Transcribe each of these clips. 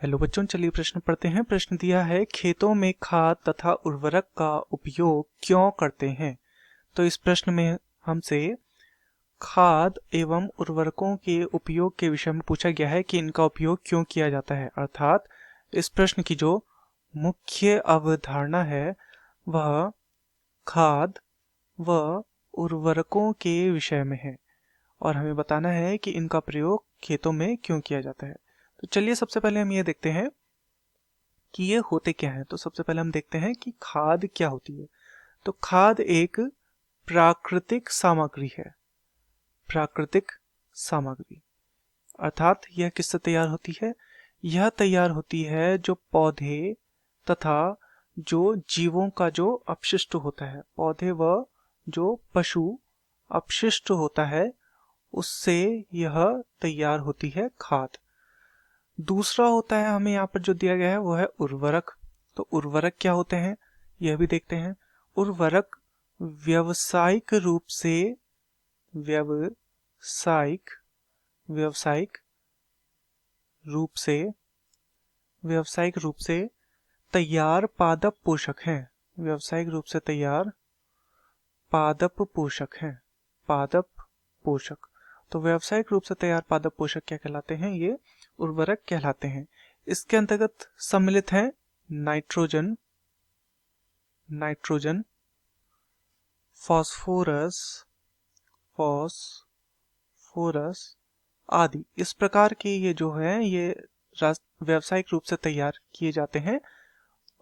Hello बच्चों, चलिए प्रश्न पढ़ते हैं। प्रश्न दिया है, खेतों में खाद तथा उर्वरक का उपयोग क्यों करते हैं। तो इस प्रश्न में हमसे खाद एवं उर्वरकों के उपयोग के विषय में पूछा गया है कि इनका उपयोग क्यों किया जाता है। अर्थात इस प्रश्न की जो मुख्य अवधारणा है वह खाद व उर्वरकों के विषय में है और हमें बताना है कि इनका प्रयोग खेतों में क्यों किया जाता है। तो चलिए सबसे पहले हम ये देखते हैं कि ये होते क्या हैं। तो सबसे पहले हम देखते हैं कि खाद क्या होती है। तो खाद एक प्राकृतिक सामग्री है। प्राकृतिक सामग्री अर्थात यह किससे तैयार होती है। यह तैयार होती है जो पौधे तथा जो जीवों का जो अपशिष्ट होता है, पौधे व जो पशु अपशिष्ट होता है, उससे यह तैयार होती है खाद। दूसरा होता है हमें यहाँ पर जो दिया गया है वो है उर्वरक। तो उर्वरक क्या होते हैं यह भी देखते हैं। उर्वरक व्यावसायिक रूप से व्यावसायिक व्यावसायिक रूप से व्यावसायिक रूप से तैयार पादप पोषक हैं। व्यावसायिक रूप से तैयार पादप पोषक हैं। पादप पोषक तो व्यावसायिक रूप से तैयार पादप पोषक क्या कहलाते हैं, ये उर्वरक कहलाते हैं। इसके अंतर्गत सम्मिलित हैं नाइट्रोजन, नाइट्रोजन, फास्फोरस, फास्फोरस आदि। इस प्रकार के ये जो है ये व्यावसायिक रूप से तैयार किए जाते हैं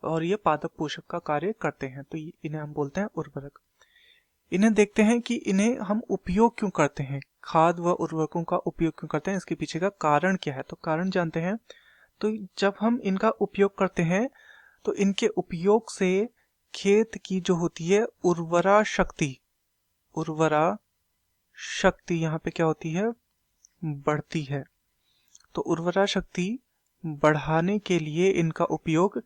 और ये पादप पोषक का कार्य करते हैं। तो इन्हें हम बोलते हैं उर्वरक। इन्हें देखते हैं कि इन्हें हम उपयोग क्यों करते हैं, खाद व उर्वरकों का उपयोग क्यों करते हैं, इसके पीछे का कारण क्या है। तो कारण जानते हैं। तो जब हम इनका उपयोग करते हैं तो इनके उपयोग से खेत की जो होती है उर्वरा शक्ति, उर्वरा शक्ति यहाँ पे क्या होती है, बढ़ती है। तो उर्वरा शक्ति बढ़ाने के लिए इनका उपयोग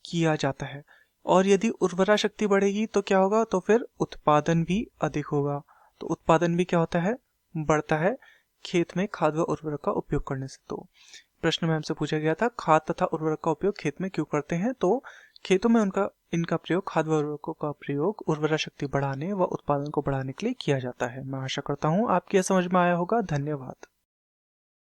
किया जाता है। और यदि उर्वरा शक्ति बढ़ेगी तो क्या होगा, तो फिर उत्पादन भी अधिक होगा। तो उत्पादन भी क्या होता है, बढ़ता है खेत में खाद व उर्वरक का उपयोग करने से। तो प्रश्न में हमसे पूछा गया था खाद तथा उर्वरक का उपयोग खेत में क्यों करते हैं। तो खेतों में इनका प्रयोग, खाद व उर्वरकों का प्रयोग उर्वरा शक्ति बढ़ाने व उत्पादन को बढ़ाने के लिए किया जाता है। मैं आशा करता हूँ आपकी यह समझ में आया होगा। धन्यवाद।